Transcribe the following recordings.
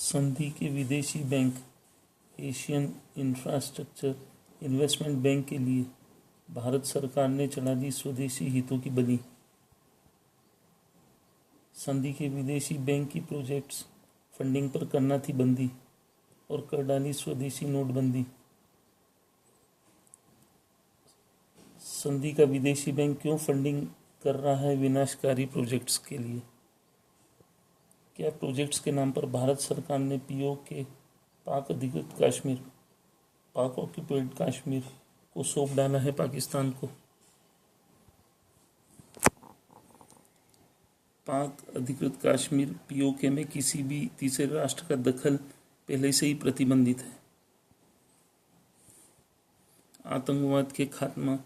संधि के विदेशी bank Asian infrastructure investment bank के लिए भारत सरकार ने चढ़ा दी स्वदेशी हितों की बलि। संधि के विदेशी बैंक की प्रोजेक्ट्स फंडिंग पर करना थी बंदी और कर डाली स्वदेशी नोटबंदी। संधि का विदेशी बैंक क्यों फंडिंग कर रहा है विनाशकारी प्रोजेक्ट्स के लिए? क्या प्रोजेक्ट्स के नाम पर भारत सरकार ने पीओके पाक अधिकृत कश्मीर, पाक ऑक्यूपाइड कश्मीर को सौंप डाला है पाकिस्तान को? पाक अधिकृत कश्मीर पीओके में किसी भी तीसरे राष्ट्र का दखल पहले से ही प्रतिबंधित है। आतंकवाद के खात्मा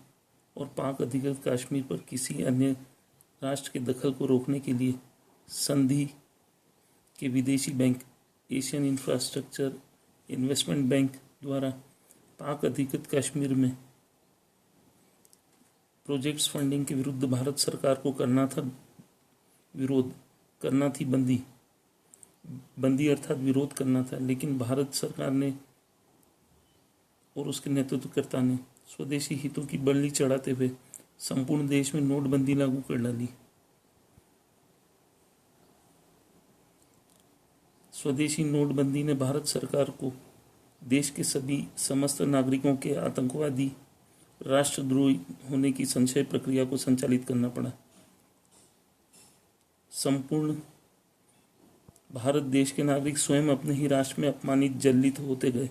और पाक अधिकृत कश्मीर पर किसी अन्य राष्ट्र के दखल को रोकने के लिए संधि के विदेशी bank Asian infrastructure investment bank द्वारा पाक अधिकृत कश्मीर में प्रोजेक्ट्स फंडिंग के विरुद्ध भारत सरकार को विरोध करना थी बंदी अर्थात विरोध करना था। लेकिन भारत सरकार ने और उसके नेतृत्वकर्ता ने स्वदेशी हितों की बलि चढ़ाते हुए संपूर्ण देश में नोटबंदी लागू कर डाली। स्वदेशी नोटबंदी ने भारत सरकार को देश के समस्त नागरिकों के आतंकवादी राष्ट्रद्रोही होने की संशय प्रक्रिया को संचालित करना पड़ा। संपूर्ण भारत देश के नागरिक स्वयं अपने ही राष्ट्र में अपमानित जलित होते गए।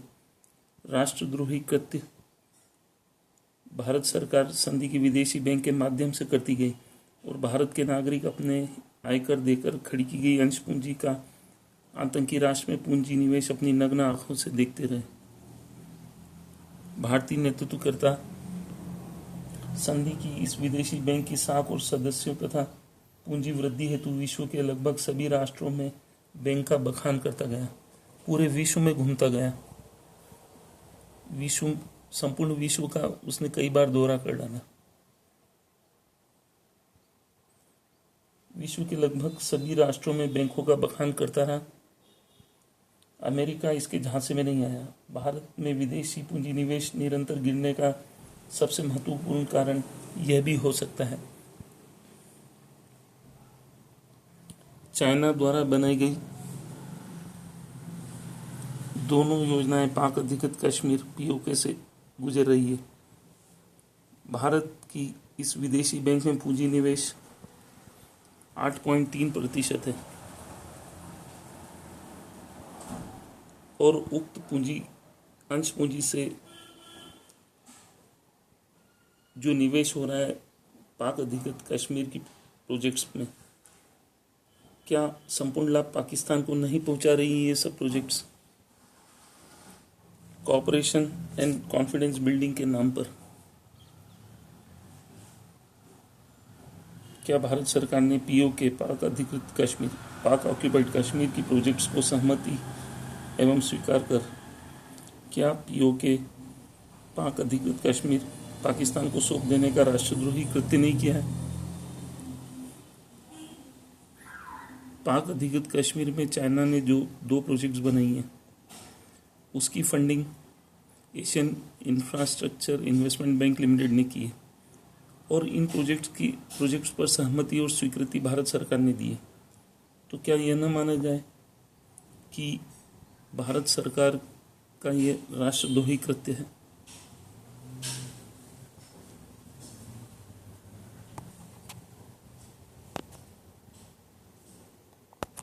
राष्ट्रद्रोही कृत्य भारत सरकार संधि के विदेशी बैंक के माध्यम से करती गई और भारत के नागरिक अपने आयकर देकर खड़ी की गई अंश पूंजी का आतंकी राष्ट्र में पूंजी निवेश अपनी नग्न आंखों से देखते रहे। भारतीय नेतृत्वकर्ता संधि की इस विदेशी बैंक की साख और सदस्यों तथा पूंजी वृद्धि हेतु विश्व के लगभग सभी राष्ट्रों में बैंक का बखान करता गया, पूरे विश्व में घूमता गया। संपूर्ण विश्व का उसने कई बार दौरा कर डाला। विश्व के लगभग सभी राष्ट्रों में बैंकों का बखान करता रहा। अमेरिका इसके झांसे में नहीं आया। भारत में विदेशी पूंजी निवेश निरंतर गिरने का सबसे महत्वपूर्ण कारण यह भी हो सकता है चाइना द्वारा बनाई गई दोनों योजनाएं पाक अधिकृत कश्मीर पीओके से गुजर रही है। भारत की इस विदेशी बैंक में पूंजी निवेश 8.3% है और उक्त अंश पूंजी से जो निवेश हो रहा है पाक अधिकृत कश्मीर की प्रोजेक्ट्स में, क्या संपूर्ण लाभ पाकिस्तान को नहीं पहुंचा रही है ये सब projects? Cooperation and confidence building के नाम पर क्या भारत सरकार ने पीओके पाक अधिकृत कश्मीर, पाक ऑक्यूपाइड कश्मीर की प्रोजेक्ट्स को सहमति एवं स्वीकार कर क्या पीओके पाक अधिकृत कश्मीर पाकिस्तान को सौंप देने का राष्ट्रद्रोही कृत्य नहीं किया है? पाक अधिकृत कश्मीर में चाइना ने जो 2 प्रोजेक्ट्स बनाई हैं उसकी funding Asian infrastructure investment bank limited ने की है और इन प्रोजेक्ट्स पर सहमति और स्वीकृति भारत सरकार ने दी है। तो क्या यह न माना जाए कि भारत सरकार का ये राष्ट्रद्रोही कृत्य है?